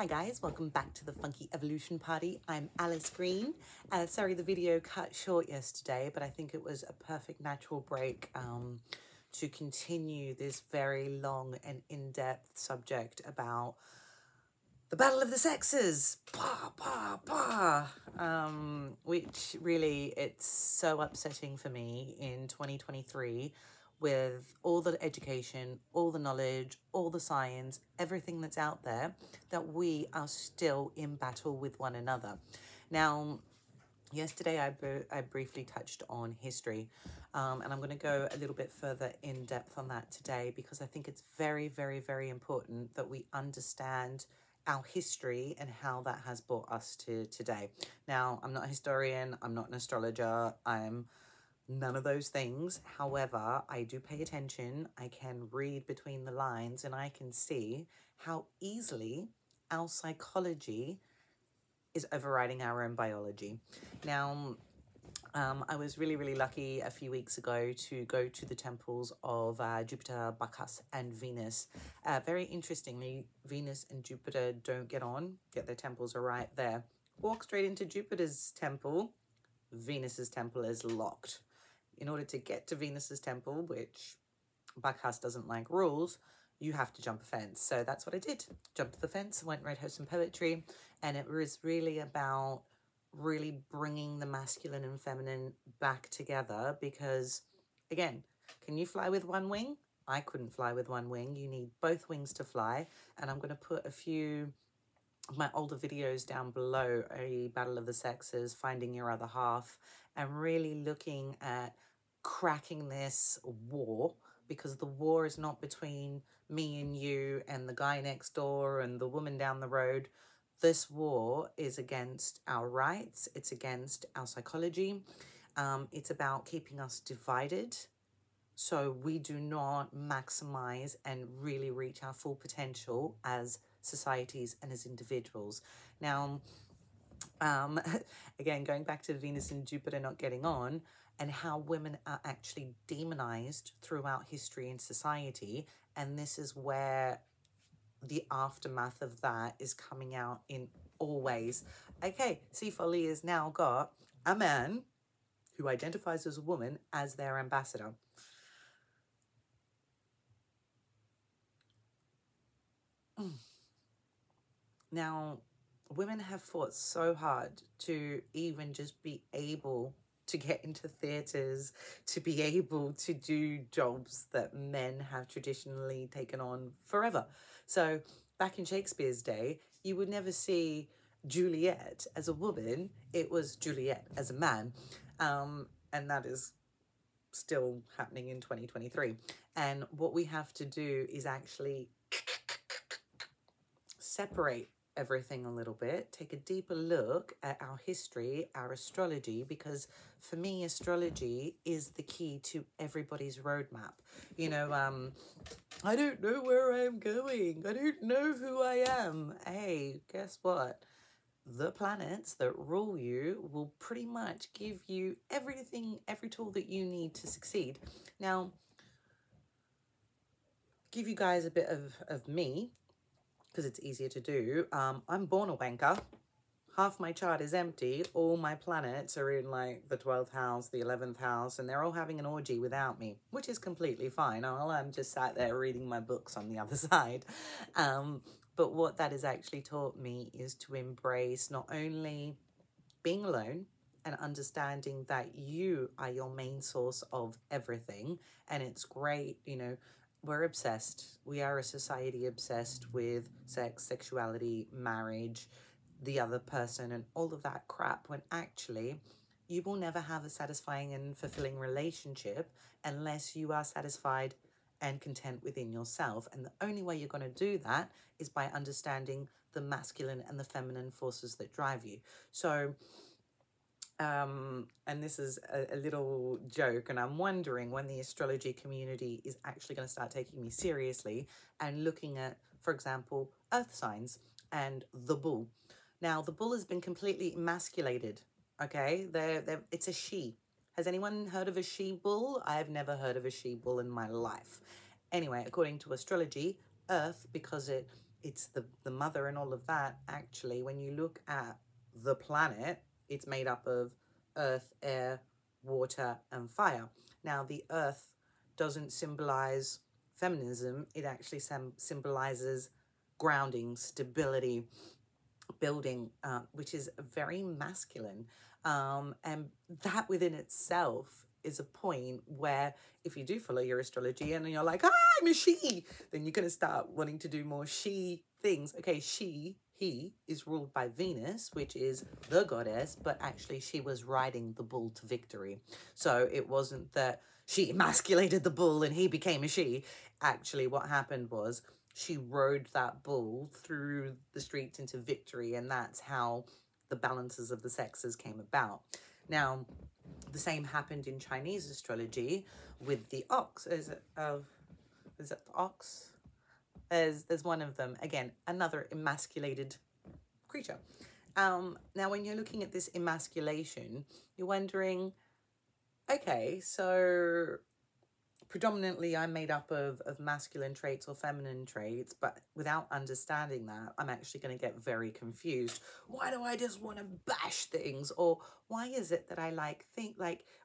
Hi guys, welcome back to the Funky Evolution Party. I'm Alice Green. Sorry the video cut short yesterday, but I think it was a perfect natural break to continue this very long and in-depth subject about the battle of the sexes, which really, it's so upsetting for me in 2023 with all the education, all the knowledge, all the science, everything that's out there, that we are still in battle with one another. Now, yesterday I briefly touched on history, and I'm going to go a little bit further in depth on that today because I think it's very, very, very important that we understand our history and how that has brought us to today. Now, I'm not a historian, I'm not an astrologer, I'm none of those things. However, I do pay attention, I can read between the lines, and I can see how easily our psychology is overriding our own biology. Now, I was really, really lucky a few weeks ago to go to the temples of Jupiter, Bacchus, and Venus. Very interestingly, Venus and Jupiter don't get on, yet their temples are right there. Walk straight into Jupiter's temple, Venus's temple is locked. In order to get to Venus's temple, which Bacchus doesn't like rules, you have to jump a fence. So that's what I did. Jumped the fence, went and read her some poetry, and it was really about really bringing the masculine and feminine back together because, again, can you fly with one wing? I couldn't fly with one wing. You need both wings to fly, and I'm going to put a few of my older videos down below, a battle of the sexes, finding your other half, and really looking at cracking this war, because the war is not between me and you and the guy next door and the woman down the road. This war is against our rights. It's against our psychology. It's about keeping us divided so we do not maximize and really reach our full potential as societies and as individuals. Now, again, going back to Venus and Jupiter not getting on, and how women are actually demonized throughout history and society. And this is where the aftermath of that is coming out in all ways. Okay, see, Folly has now got a man who identifies as a woman as their ambassador. Now, women have fought so hard to even just be able to get into theatres, to be able to do jobs that men have traditionally taken on forever. So back in Shakespeare's day, you would never see Juliet as a woman. It was Juliet as a man. And that is still happening in 2023. And what we have to do is actually separate everything a little bit, take a deeper look at our history, our astrology, because for me, astrology is the key to everybody's roadmap. You know, I don't know where I'm going. I don't know who I am. Hey, guess what? The planets that rule you will pretty much give you everything, every tool that you need to succeed. Now, give you guys a bit of me, because it's easier to do. I'm born a wanker. Half my chart is empty. All my planets are in like the 12th house, the 11th house, and they're all having an orgy without me, which is completely fine. I'm just sat there reading my books on the other side. But what that has actually taught me is to embrace not only being alone and understanding that you are your main source of everything. And it's great, you know, we're obsessed. We are a society obsessed with sex, sexuality, marriage, the other person, and all of that crap, when actually you will never have a satisfying and fulfilling relationship unless you are satisfied and content within yourself. And the only way you're going to do that is by understanding the masculine and the feminine forces that drive you. So, and this is a little joke, and I'm wondering when the astrology community is actually going to start taking me seriously and looking at, for example, earth signs and the bull. Now, the bull has been completely emasculated, okay? It's a she. Has anyone heard of a she-bull? I've never heard of a she-bull in my life. Anyway, according to astrology, earth, because it it's the mother and all of that. Actually, when you look at the planet, it's made up of earth, air, water, and fire. Now, the earth doesn't symbolize feminism. It actually symbolizes grounding, stability, building, which is very masculine. And that within itself is a point where if you do follow your astrology and you're like, I'm a she, then you're going to start wanting to do more she things. Okay, he is ruled by Venus, which is the goddess, but actually she was riding the bull to victory. So it wasn't that she emasculated the bull and he became a she. Actually, what happened was she rode that bull through the streets into victory, and that's how the balances of the sexes came about. Now, the same happened in Chinese astrology with the ox. Is it the ox? There's one of them. Again, another emasculated creature. Now, when you're looking at this emasculation, you're wondering, okay, so predominantly I'm made up of masculine traits or feminine traits, but without understanding that, I'm actually going to get very confused. Why do I just want to bash things? Or why is it that I think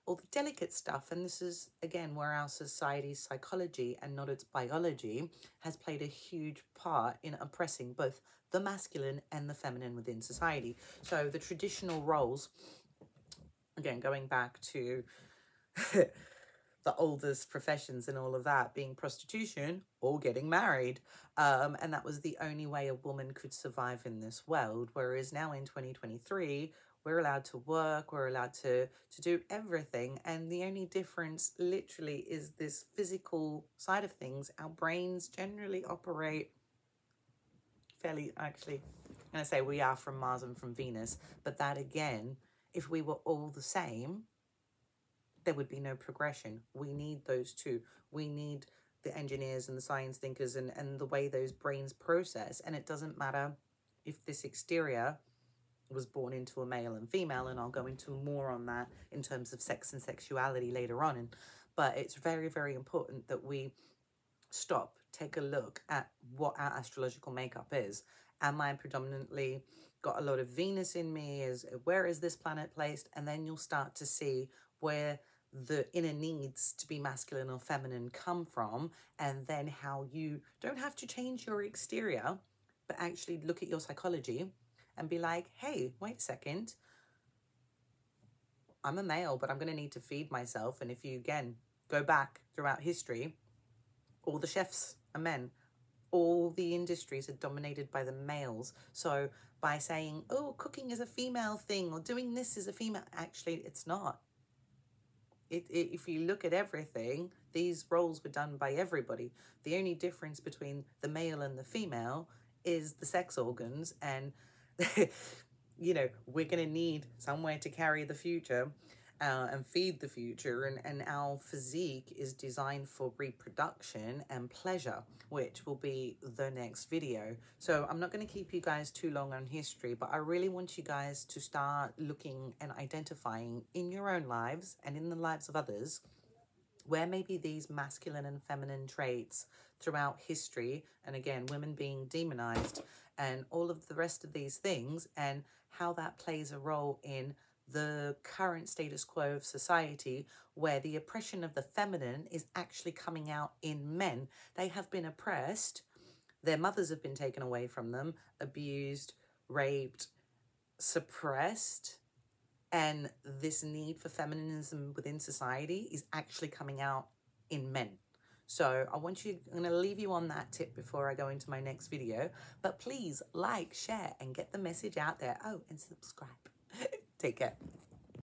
all the delicate stuff? And this is, again, where our society's psychology and not its biology has played a huge part in oppressing both the masculine and the feminine within society. So the traditional roles, again, going back to the oldest professions and all of that being prostitution or getting married. And that was the only way a woman could survive in this world. Whereas now in 2023, we're allowed to work, we're allowed to do everything. And the only difference literally is this physical side of things. Our brains generally operate fairly, actually, I'm going to say we are from Mars and from Venus. But that again, if we were all the same, there would be no progression. We need those two. We need the engineers and the science thinkers and the way those brains process. And it doesn't matter if this exterior was born into a male and female, and I'll go into more on that in terms of sex and sexuality later on. But it's very, very important that we stop, take a look at what our astrological makeup is. Am I predominantly got a lot of Venus in me? Where is this planet placed? And then you'll start to see where the inner needs to be masculine or feminine come from, and then how you don't have to change your exterior, but actually look at your psychology and be like, hey, wait a second, I'm a male, but I'm going to need to feed myself. And if you, again, go back throughout history, all the chefs are men. All the industries are dominated by the males. So by saying, oh, cooking is a female thing or doing this is a female, actually, it's not. If you look at everything, these roles were done by everybody. The only difference between the male and the female is the sex organs. And, you know, we're going to need somewhere to carry the future and feed the future. And our physique is designed for reproduction and pleasure, which will be the next video. So I'm not going to keep you guys too long on history, but I really want you guys to start looking and identifying in your own lives and in the lives of others where maybe these masculine and feminine traits throughout history, and again, women being demonized and all of the rest of these things, and how that plays a role in the current status quo of society, where the oppression of the feminine is actually coming out in men. They have been oppressed. Their mothers have been taken away from them, abused, raped, suppressed. And this need for feminism within society is actually coming out in men. So I'm going to leave you on that tip before I go into my next video. But please like, share, and get the message out there. Oh, and subscribe. Take care.